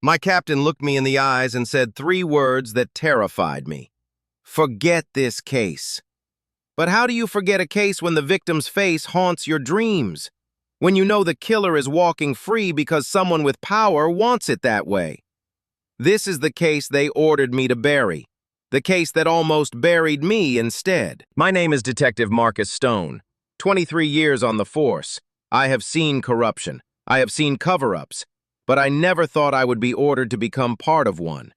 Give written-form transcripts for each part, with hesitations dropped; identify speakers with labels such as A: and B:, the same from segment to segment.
A: My captain looked me in the eyes and said three words that terrified me. Forget this case. But how do you forget a case when the victim's face haunts your dreams? When you know the killer is walking free because someone with power wants it that way? This is the case they ordered me to bury. The case that almost buried me instead. My name is Detective Marcus Stone. 23 years on the force. I have seen corruption. I have seen cover-ups. But I never thought I would be ordered to become part of one.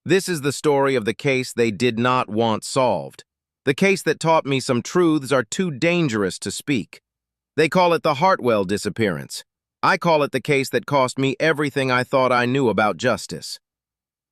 A: This is the story of the case they did not want solved. The case that taught me some truths are too dangerous to speak. They call it the Hartwell disappearance. I call it the case that cost me everything I thought I knew about justice.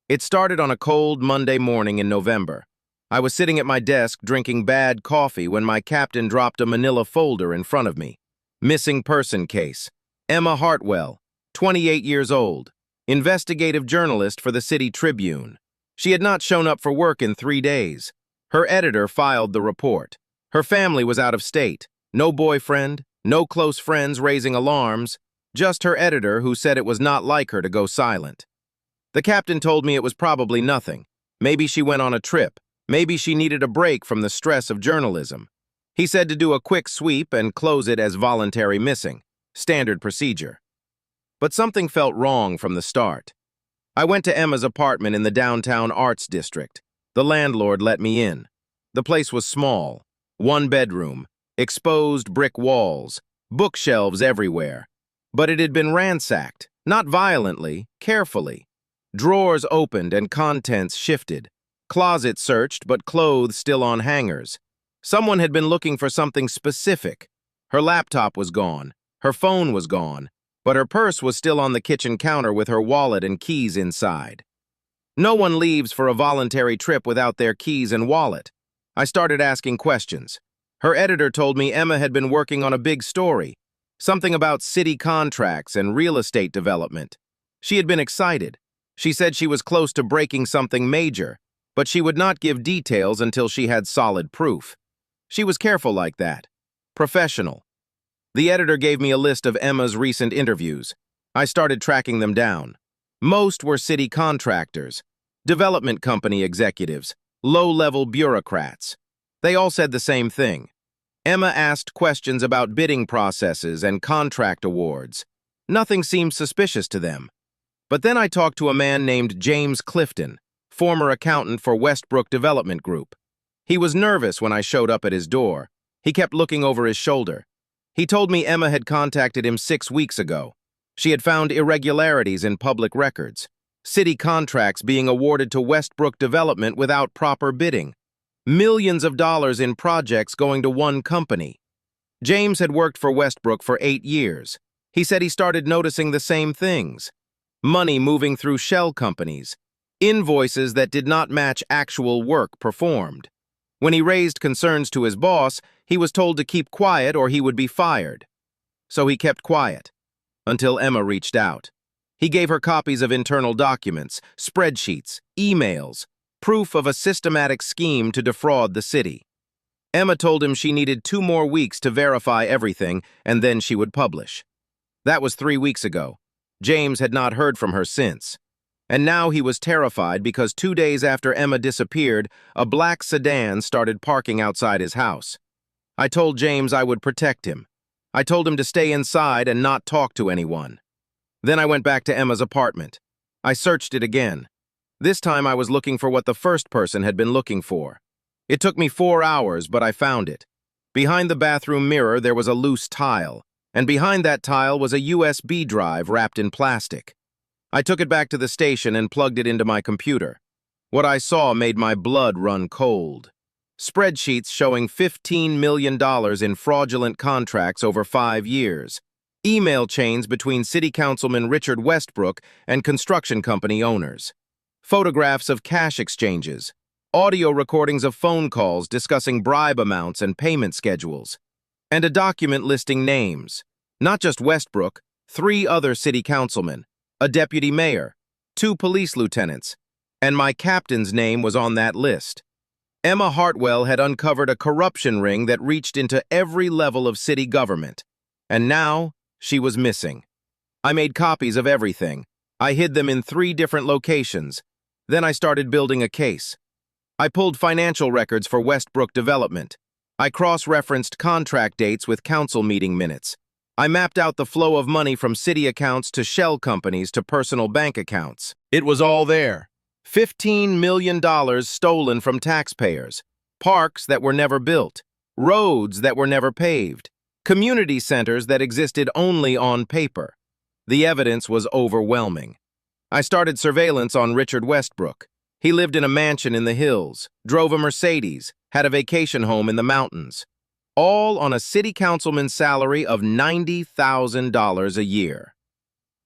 A: It started on a cold Monday morning in November. I was sitting at my desk drinking bad coffee when my captain dropped a manila folder in front of me. Missing person case. Emma Hartwell, 28 years old, investigative journalist for the City Tribune. She had not shown up for work in 3 days. Her editor filed the report. Her family was out of state. No boyfriend, no close friends raising alarms, just her editor who said it was not like her to go silent. The captain told me it was probably nothing. Maybe she went on a trip. Maybe she needed a break from the stress of journalism. He said to do a quick sweep and close it as voluntary missing. Standard procedure. But something felt wrong from the start. I went to Emma's apartment in the downtown arts district. The landlord let me in. The place was small, 1 bedroom, exposed brick walls, bookshelves everywhere. But it had been ransacked, not violently, carefully. Drawers opened and contents shifted. Closets searched, but clothes still on hangers. Someone had been looking for something specific. Her laptop was gone. Her phone was gone. But her purse was still on the kitchen counter with her wallet and keys inside. No one leaves for a voluntary trip without their keys and wallet. I started asking questions. Her editor told me Emma had been working on a big story, something about city contracts and real estate development. She had been excited. She said she was close to breaking something major, but she would not give details until she had solid proof. She was careful like that. Professional. The editor gave me a list of Emma's recent interviews. I started tracking them down. Most were city contractors, development company executives, low-level bureaucrats. They all said the same thing. Emma asked questions about bidding processes and contract awards. Nothing seemed suspicious to them. But then I talked to a man named James Clifton, former accountant for Westbrook Development Group. He was nervous when I showed up at his door. He kept looking over his shoulder. He told me Emma had contacted him 6 weeks ago. She had found irregularities in public records, city contracts being awarded to Westbrook Development without proper bidding, millions of dollars in projects going to one company. James had worked for Westbrook for 8 years. He said he started noticing the same things. Money moving through shell companies, invoices that did not match actual work performed. When he raised concerns to his boss, he was told to keep quiet or he would be fired. So he kept quiet, until Emma reached out. He gave her copies of internal documents, spreadsheets, emails, proof of a systematic scheme to defraud the city. Emma told him she needed 2 more weeks to verify everything, and then she would publish. That was 3 weeks ago. James had not heard from her since. And now he was terrified because 2 days after Emma disappeared, a black sedan started parking outside his house. I told James I would protect him. I told him to stay inside and not talk to anyone. Then I went back to Emma's apartment. I searched it again. This time I was looking for what the first person had been looking for. It took me 4 hours, but I found it. Behind the bathroom mirror there was a loose tile, and behind that tile was a USB drive wrapped in plastic. I took it back to the station and plugged it into my computer. What I saw made my blood run cold. Spreadsheets showing $15 million in fraudulent contracts over 5 years. Email chains between City Councilman Richard Westbrook and construction company owners. Photographs of cash exchanges. Audio recordings of phone calls discussing bribe amounts and payment schedules. And a document listing names. Not just Westbrook, 3 other city councilmen, a deputy mayor, 2 police lieutenants, and my captain's name was on that list. Emma Hartwell had uncovered a corruption ring that reached into every level of city government, and now she was missing. I made copies of everything, I hid them in 3 different locations. Then I started building a case. I pulled financial records for Westbrook Development. I cross-referenced contract dates with council meeting minutes. I mapped out the flow of money from city accounts to shell companies to personal bank accounts. It was all there. $15 million stolen from taxpayers, parks that were never built, roads that were never paved, community centers that existed only on paper. The evidence was overwhelming. I started surveillance on Richard Westbrook. He lived in a mansion in the hills, drove a Mercedes, had a vacation home in the mountains, all on a city councilman's salary of $90,000 a year.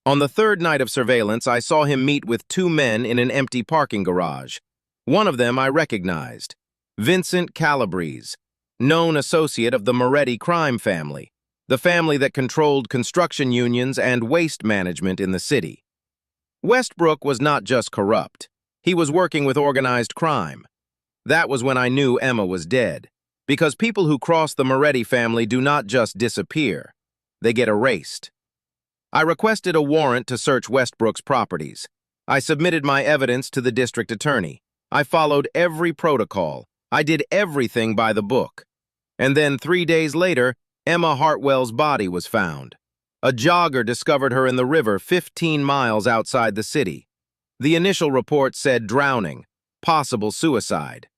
A: On the 3rd night of surveillance, I saw him meet with 2 men in an empty parking garage. One of them I recognized, Vincent Calabrese, known associate of the Moretti crime family, the family that controlled construction unions and waste management in the city. Westbrook was not just corrupt. He was working with organized crime. That was when I knew Emma was dead, because people who cross the Moretti family do not just disappear. They get erased. I requested a warrant to search Westbrook's properties. I submitted my evidence to the district attorney. I followed every protocol. I did everything by the book. And then 3 days later, Emma Hartwell's body was found. A jogger discovered her in the river 15 miles outside the city. The initial report said drowning, possible suicide.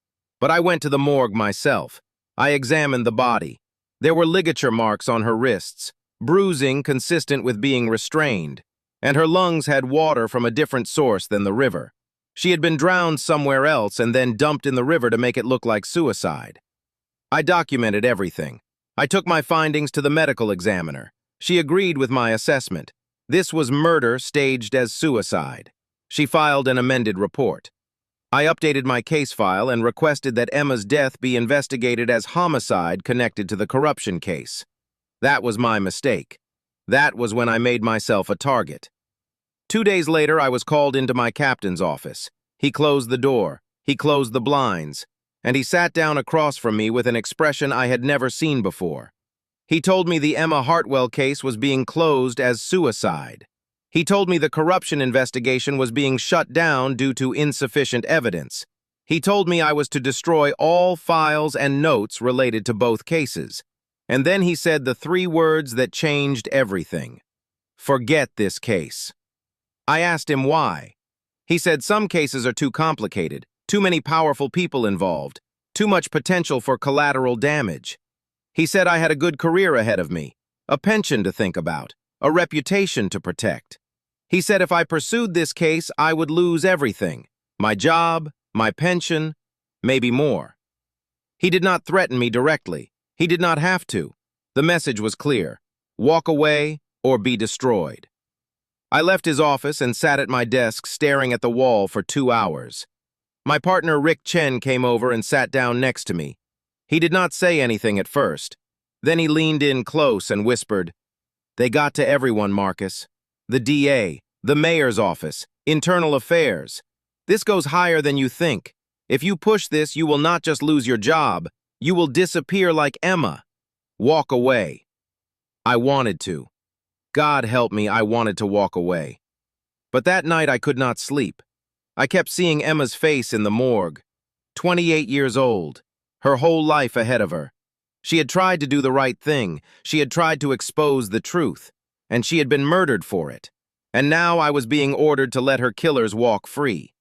A: But I went to the morgue myself. I examined the body. There were ligature marks on her wrists, bruising consistent with being restrained, and her lungs had water from a different source than the river. She had been drowned somewhere else and then dumped in the river to make it look like suicide. I documented everything. I took my findings to the medical examiner. She agreed with my assessment. This was murder staged as suicide. She filed an amended report. I updated my case file and requested that Emma's death be investigated as homicide connected to the corruption case. That was my mistake. That was when I made myself a target. 2 days later, I was called into my captain's office. He closed the door. He closed the blinds. And he sat down across from me with an expression I had never seen before. He told me the Emma Hartwell case was being closed as suicide. He told me the corruption investigation was being shut down due to insufficient evidence. He told me I was to destroy all files and notes related to both cases. And then he said the 3 words that changed everything. Forget this case. I asked him why. He said some cases are too complicated, too many powerful people involved, too much potential for collateral damage. He said I had a good career ahead of me, a pension to think about, a reputation to protect. He said if I pursued this case, I would lose everything, my job, my pension, maybe more. He did not threaten me directly. He did not have to. The message was clear: walk away or be destroyed. I left his office and sat at my desk staring at the wall for 2 hours. My partner Rick Chen came over and sat down next to me. He did not say anything at first. Then he leaned in close and whispered, "They got to everyone, Marcus. The DA, the mayor's office, internal affairs. This goes higher than you think. If you push this, you will not just lose your job, you will disappear like Emma. Walk away." I wanted to. God help me, I wanted to walk away. But that night I could not sleep. I kept seeing Emma's face in the morgue. 28 years old, her whole life ahead of her. She had tried to do the right thing. She had tried to expose the truth. And she had been murdered for it. And now I was being ordered to let her killers walk free.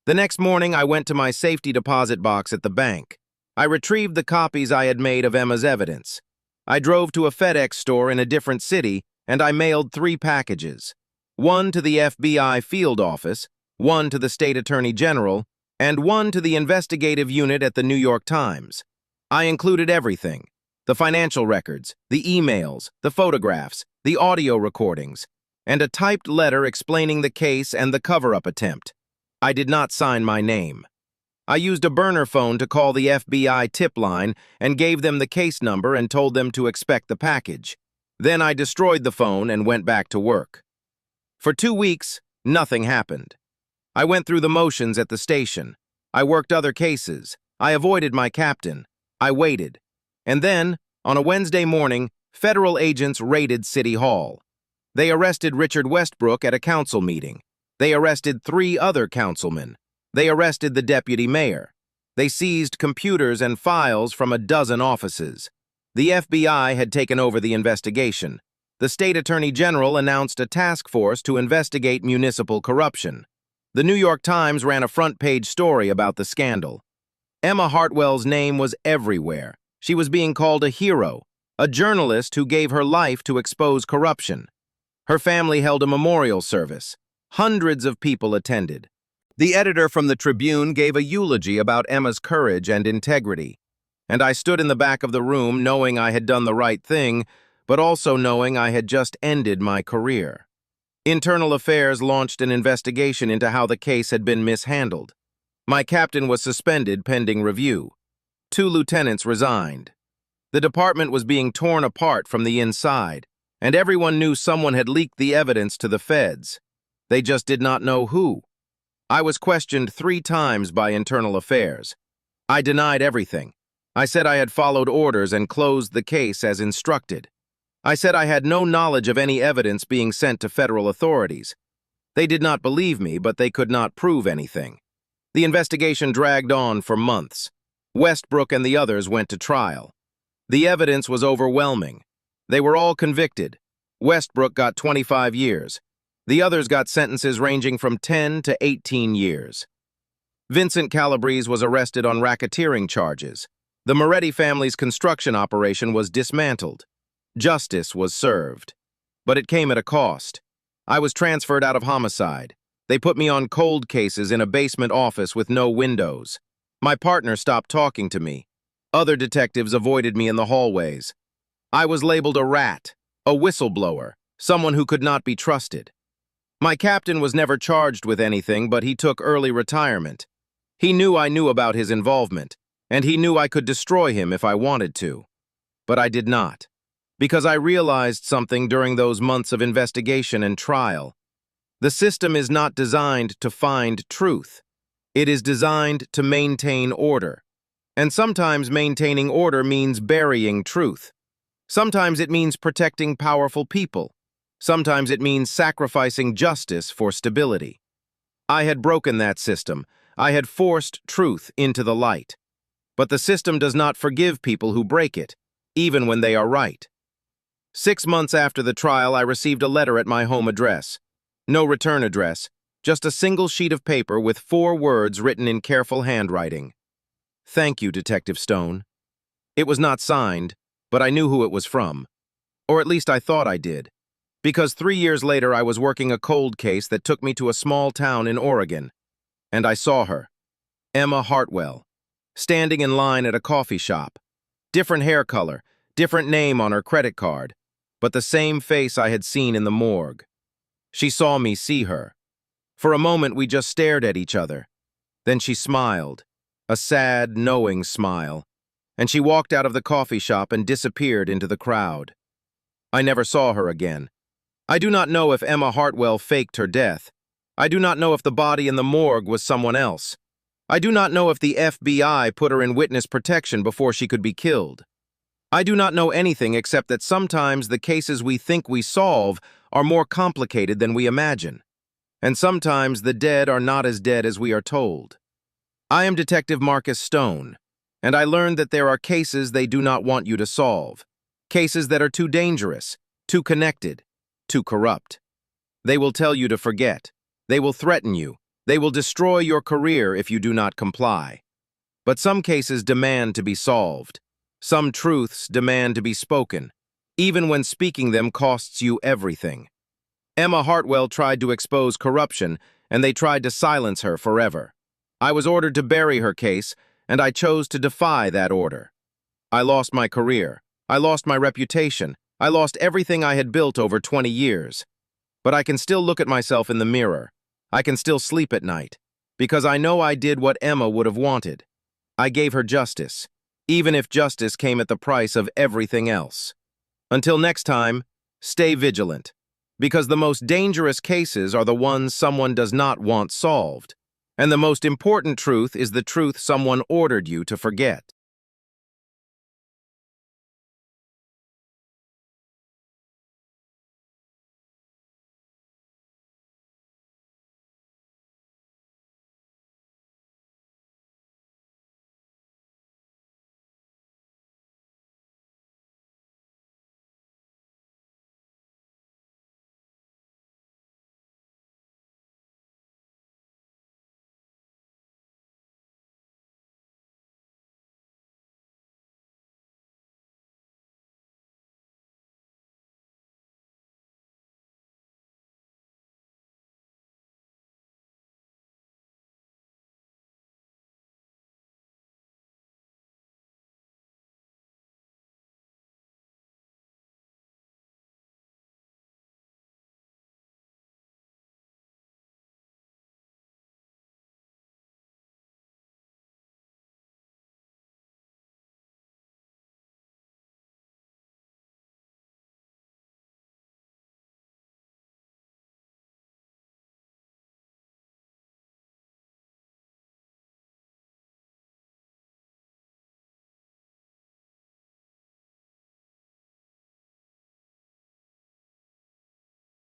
A: The next morning, I went to my safety deposit box at the bank. I retrieved the copies I had made of Emma's evidence. I drove to a FedEx store in a different city, and I mailed 3 packages. One to the FBI field office, one to the State Attorney General, and one to the investigative unit at the New York Times. I included everything: the financial records, the emails, the photographs, the audio recordings, and a typed letter explaining the case and the cover-up attempt. I did not sign my name. I used a burner phone to call the FBI tip line and gave them the case number and told them to expect the package. Then I destroyed the phone and went back to work. For 2 weeks, nothing happened. I went through the motions at the station. I worked other cases. I avoided my captain. I waited. And then, on a Wednesday morning, federal agents raided City Hall. They arrested Richard Westbrook at a council meeting. They arrested 3 other councilmen. They arrested the deputy mayor. They seized computers and files from a dozen offices. The FBI had taken over the investigation. The state attorney general announced a task force to investigate municipal corruption. The New York Times ran a front-page story about the scandal. Emma Hartwell's name was everywhere. She was being called a hero, a journalist who gave her life to expose corruption. Her family held a memorial service. Hundreds of people attended. The editor from the Tribune gave a eulogy about Emma's courage and integrity. And I stood in the back of the room knowing I had done the right thing, but also knowing I had just ended my career. Internal Affairs launched an investigation into how the case had been mishandled. My captain was suspended pending review. 2 lieutenants resigned. The department was being torn apart from the inside, and everyone knew someone had leaked the evidence to the feds. They just did not know who. I was questioned 3 times by Internal Affairs. I denied everything. I said I had followed orders and closed the case as instructed. I said I had no knowledge of any evidence being sent to federal authorities. They did not believe me, but they could not prove anything. The investigation dragged on for months. Westbrook and the others went to trial. The evidence was overwhelming. They were all convicted. Westbrook got 25 years. The others got sentences ranging from 10 to 18 years. Vincent Calabrese was arrested on racketeering charges. The Moretti family's construction operation was dismantled. Justice was served. But it came at a cost. I was transferred out of homicide. They put me on cold cases in a basement office with no windows. My partner stopped talking to me. Other detectives avoided me in the hallways. I was labeled a rat, a whistleblower, someone who could not be trusted. My captain was never charged with anything, but he took early retirement. He knew I knew about his involvement, and he knew I could destroy him if I wanted to. But I did not. Because I realized something during those months of investigation and trial. The system is not designed to find truth. It is designed to maintain order. And sometimes maintaining order means burying truth. Sometimes it means protecting powerful people. Sometimes it means sacrificing justice for stability. I had broken that system. I had forced truth into the light. But the system does not forgive people who break it, even when they are right. 6 months after the trial, I received a letter at my home address. No return address, just a single sheet of paper with 4 words written in careful handwriting. Thank you, Detective Stone. It was not signed, but I knew who it was from. Or at least I thought I did. Because 3 years later, I was working a cold case that took me to a small town in Oregon. And I saw her, Emma Hartwell, standing in line at a coffee shop. Different hair color, different name on her credit card, but the same face I had seen in the morgue. She saw me see her. For a moment, we just stared at each other. Then she smiled, a sad, knowing smile, and she walked out of the coffee shop and disappeared into the crowd. I never saw her again. I do not know if Emma Hartwell faked her death. I do not know if the body in the morgue was someone else. I do not know if the FBI put her in witness protection before she could be killed. I do not know anything except that sometimes the cases we think we solve are more complicated than we imagine. And sometimes the dead are not as dead as we are told. I am Detective Marcus Stone, and I learned that there are cases they do not want you to solve. Cases that are too dangerous, too connected, too corrupt. They will tell you to forget. They will threaten you. They will destroy your career if you do not comply. But some cases demand to be solved. Some truths demand to be spoken, even when speaking them costs you everything. Emma Hartwell tried to expose corruption, and they tried to silence her forever. I was ordered to bury her case, and I chose to defy that order. I lost my career. I lost my reputation. I lost everything I had built over 20 years. But I can still look at myself in the mirror. I can still sleep at night, because I know I did what Emma would have wanted. I gave her justice, even if justice came at the price of everything else. Until next time, stay vigilant, because the most dangerous cases are the ones someone does not want solved, and the most important truth is the truth someone ordered you to forget.